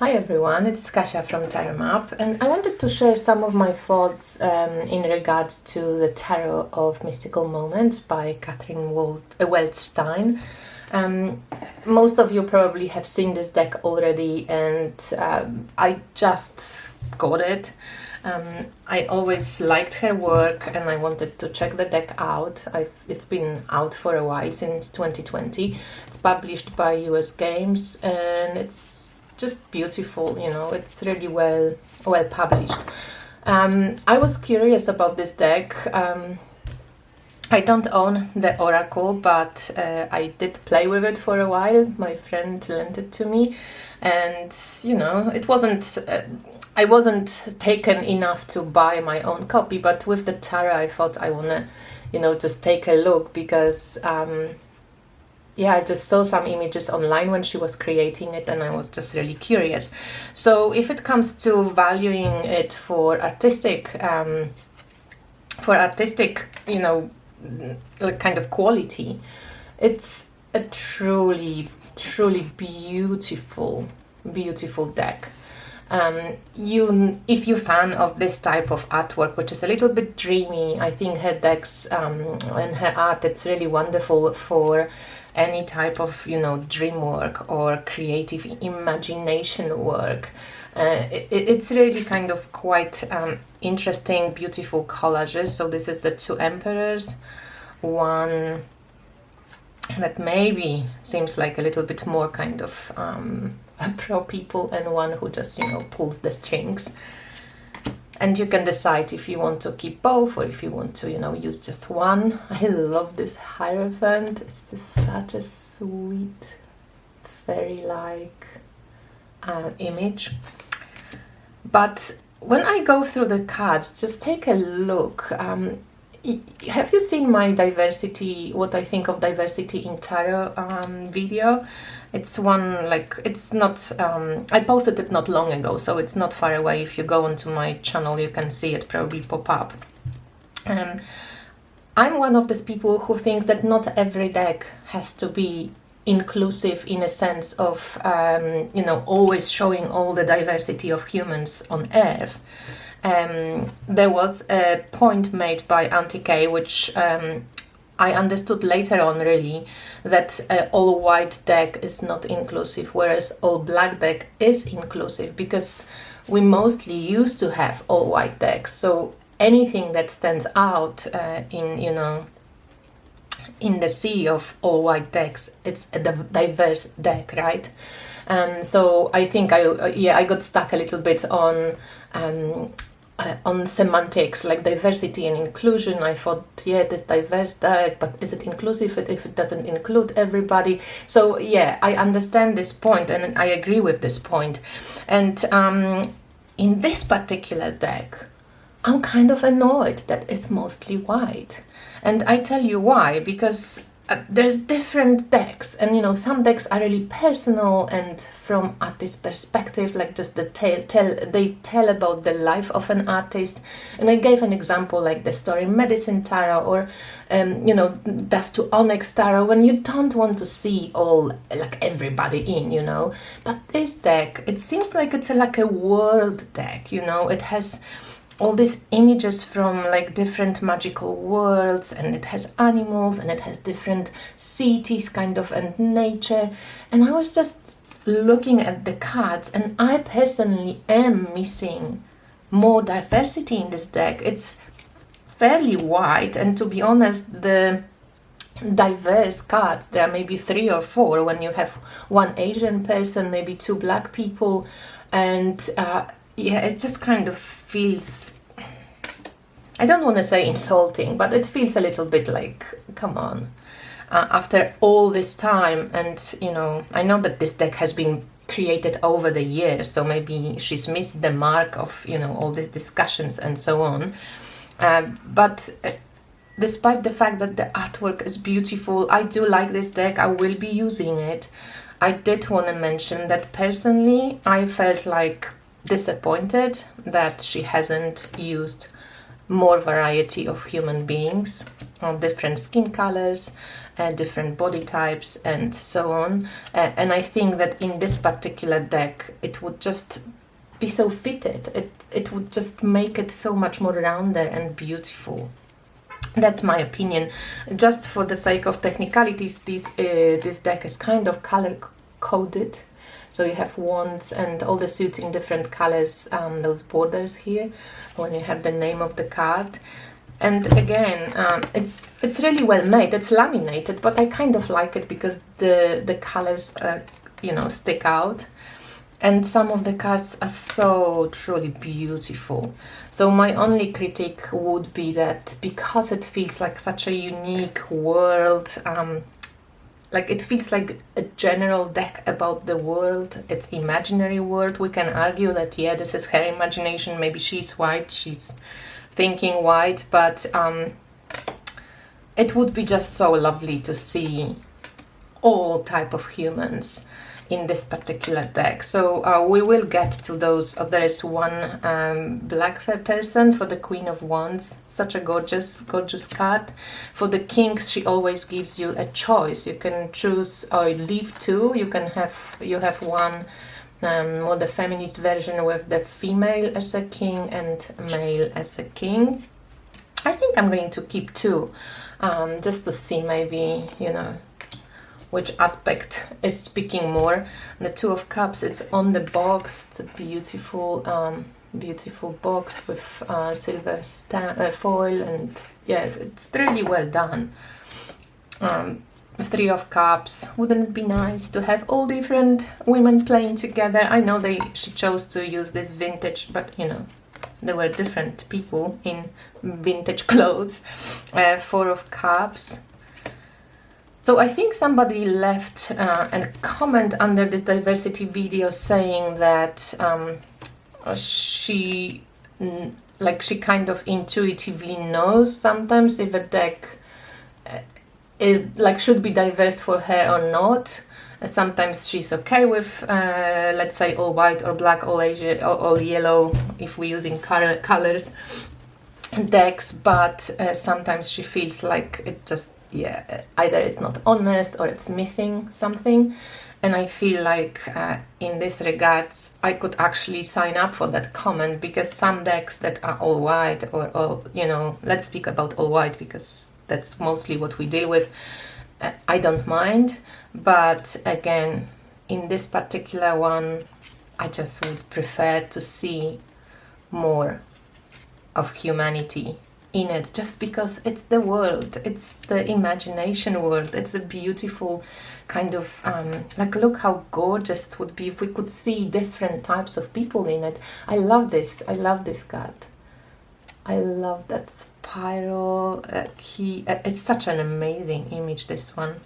Hi everyone, it's Kasia from Tarot Map, and I wanted to share some of my thoughts in regards to the Tarot of Mystical Moments by Catherine Waldstein. Most of you probably have seen this deck already, and I just got it. I always liked her work and I wanted to check the deck out. It's been out for a while, since 2020. It's published by US Games and it's just beautiful, you know, it's really well published. I was curious about this deck. I don't own the Oracle, but I did play with it for a while. My friend lent it to me, and you know, it wasn't I wasn't taken enough to buy my own copy, but with the tarot I thought I wanna, you know, just take a look because yeah, I just saw some images online when she was creating it and I was just really curious. So if it comes to valuing it for artistic, you know, like kind of quality, it's a truly beautiful deck. If you're a fan of this type of artwork, which is a little bit dreamy, I think her decks and her art, it's really wonderful for any type of, you know, dream work or creative imagination work. It's really kind of quite interesting, beautiful collages. So this is the two emperors, one that maybe seems like a little bit more kind of pro people, and one who just, you know, pulls the strings. And you can decide if you want to keep both or if you want to, you know, use just one. I love this Hierophant. It's just such a sweet, fairy-like image. But when I go through the cards, just take a look. Have you seen my diversity, what I think of diversity in tarot video? It's one, like, it's not, I posted it not long ago, so it's not far away. If you go onto my channel, you can see it probably pop up. I'm one of those people who thinks that not every deck has to be inclusive in a sense of, you know, always showing all the diversity of humans on Earth. There was a point made by Auntie Kay, which I understood later on, really, that all white deck is not inclusive, whereas all black deck is inclusive, because we mostly used to have all white decks. So anything that stands out in, you know, in the sea of all white decks, it's a diverse deck, right? So I think I got stuck a little bit on semantics, like diversity and inclusion. I thought, yeah, this diverse deck, but is it inclusive if it doesn't include everybody? So yeah, I understand this point and I agree with this point. And in this particular deck, I'm kind of annoyed that it's mostly white. And I tell you why, because there's different decks, and you know, some decks are really personal and from artist perspective, like just they tell about the life of an artist. And I gave an example like the Story Medicine Tarot, or you know, Dust to Onyx Tarot, when you don't want to see all, like, everybody in, you know. But this deck, it seems like it's like a world deck, you know. It has all these images from like different magical worlds, and it has animals, and it has different cities kind of, and nature. And I was just looking at the cards, and I personally am missing more diversity in this deck. It's fairly white, and to be honest, the diverse cards, there are maybe 3 or 4 when you have one Asian person, maybe 2 black people, and yeah, it just kind of feels, I don't want to say insulting, but it feels a little bit like, come on, after all this time. And you know, I know that this deck has been created over the years, so maybe she's missed the mark of, you know, all these discussions and so on. But despite the fact that the artwork is beautiful, I do like this deck. I will be using it. I did want to mention that personally, I felt like disappointed that she hasn't used more variety of human beings on different skin colors, different body types and so on. And I think that in this particular deck, it would just be so fitted. It would just make it so much more rounded and beautiful. That's my opinion. Just for the sake of technicalities, this deck is kind of color coded. So you have wands and all the suits in different colors, those borders here, when you have the name of the card. And again, it's really well made. It's laminated, but I kind of like it because the colors, stick out. And some of the cards are so truly beautiful. So my only critique would be that because it feels like such a unique world, like it feels like a general deck about the world, it's imaginary world. We can argue that, yeah, this is her imagination. Maybe she's white, she's thinking white, but it would be just so lovely to see all type of humans in this particular deck. So we will get to those. There's one black person for the Queen of Wands, such a gorgeous card. For the Kings, she always gives you a choice. You can choose or leave two. You have one more the feminist version with the female as a king and male as a king. I think I'm going to keep two, just to see maybe, which aspect is speaking more. The Two of Cups, it's on the box. It's a beautiful box with silver foil, and yeah, it's really well done. Three of Cups, wouldn't it be nice to have all different women playing together? I know she chose to use this vintage, but there were different people in vintage clothes. Four of Cups. So I think somebody left a comment under this diversity video saying that she kind of intuitively knows sometimes if a deck should be diverse for her or not. Sometimes she's okay with, let's say, all white or black, all Asian, all yellow, if we're using colors decks, but sometimes she feels like it just, either it's not honest or it's missing something. And I feel like in this regards, I could actually sign up for that comment, because some decks that are all white or let's speak about all white because that's mostly what we deal with. I don't mind, but again, in this particular one, I just would prefer to see more of humanity in it, just because it's the world, it's the imagination world. It's a beautiful kind of look how gorgeous it would be if we could see different types of people in it. I love this card. I love that spiral key. It's such an amazing image, this one.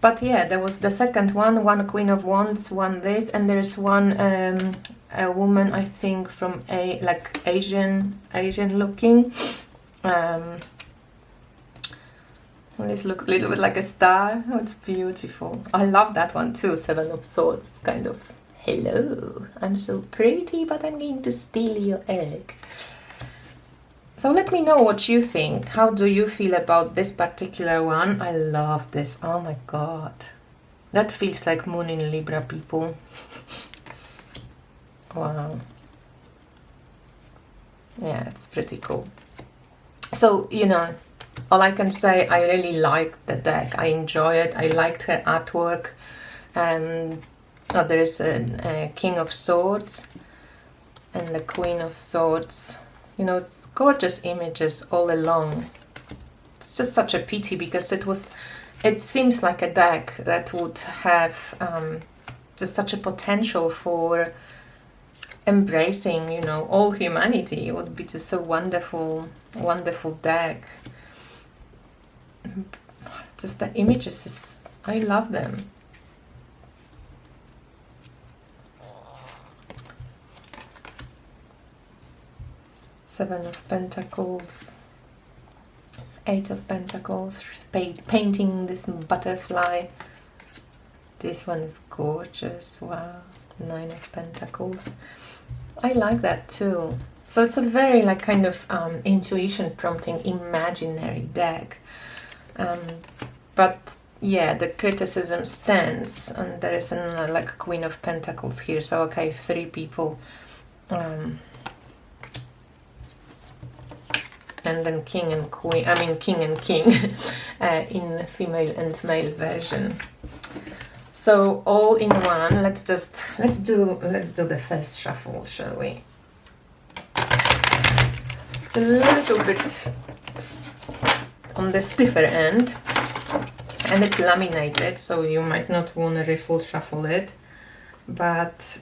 But yeah, there was the second one Queen of Wands, one this, and there's one a woman, I think from Asian looking. This looks a little bit like a star. Oh, it's beautiful. I love that one too. Seven of Swords. It's kind of, hello, I'm so pretty, but I'm going to steal your egg. So let me know what you think. How do you feel about this particular one? I love this. Oh my god. That feels like Moon in Libra, people. Wow. Yeah, it's pretty cool. So, all I can say, I really like the deck. I enjoy it. I liked her artwork. And there's a King of Swords and the Queen of Swords. It's gorgeous images all along. It's just such a pity, because it seems like a deck that would have just such a potential for embracing, all humanity. It would be just a wonderful, wonderful deck. Just the images, I love them. Seven of Pentacles, Eight of Pentacles, painting this butterfly. This one is gorgeous, wow. Nine of Pentacles. I like that too. So it's a very kind of intuition prompting imaginary deck. But yeah, the criticism stands, and there is an like Queen of Pentacles here. So okay, 3 people, and then King and Queen. I mean King and King in female and male version. So all in one. Let's do the first shuffle, shall we? It's a little bit on the stiffer end, and it's laminated, so you might not want to full shuffle it, but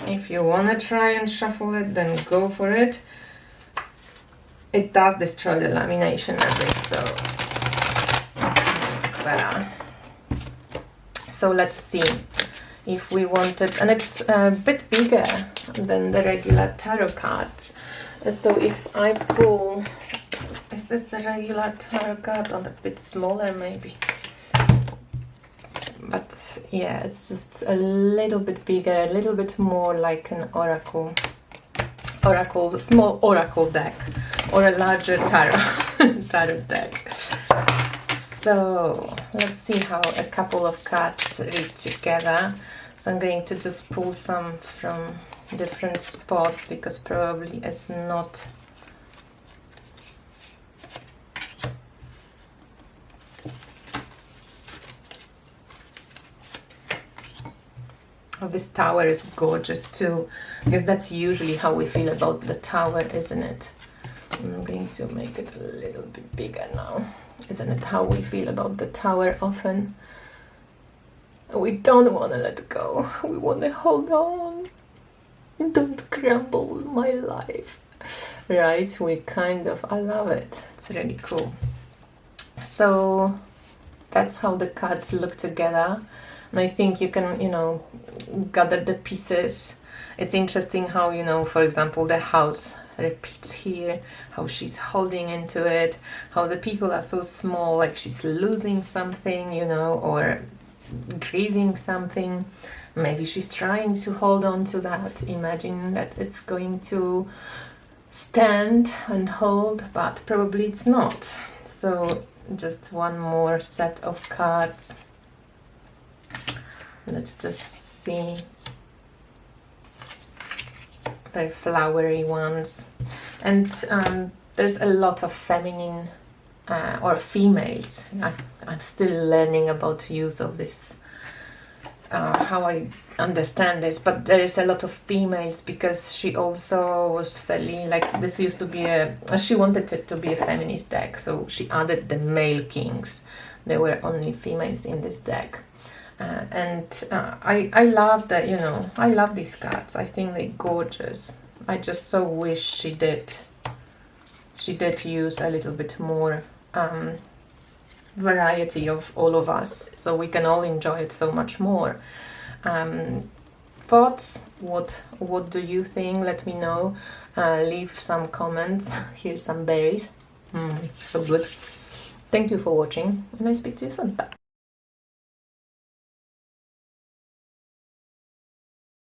if you want to try and shuffle it, then go for it. It does destroy the lamination a bit, so it's better. So let's see if we wanted, and it's a bit bigger than the regular tarot cards. So if I pull, is this the regular tarot card, or a bit smaller maybe? But yeah, it's just a little bit bigger, a little bit more like an oracle, small oracle deck, or a larger tarot deck. So let's see how a couple of cards read together. So I'm going to just pull some from different spots, because probably it's not this tower is gorgeous too, because that's usually how we feel about the tower, isn't it? I'm going to make it a little bit bigger now. Isn't it how we feel about the tower often? We don't want to let go. We want to hold on. Don't crumble my life. Right? I love it. It's really cool. So that's how the cards look together. And I think you can, gather the pieces. It's interesting how, for example, the house repeats here, how she's holding into it, how the people are so small, like she's losing something, or grieving something. Maybe she's trying to hold on to that, imagine that it's going to stand and hold, but probably it's not. So just one more set of cards. Let's just see. Very flowery ones, and there's a lot of feminine or females. I'm still learning about use of this, how I understand this, but there is a lot of females, because she also was fairly, like, this used to be she wanted it to be a feminist deck, so she added the male kings. There were only females in this deck. I love that, I love these cards. I think they're gorgeous. I just so wish she did use a little bit more variety of all of us, so we can all enjoy it so much more. Thoughts? What do you think? Let me know. Leave some comments. Here's some berries. So good. Thank you for watching, and I speak to you soon. Bye.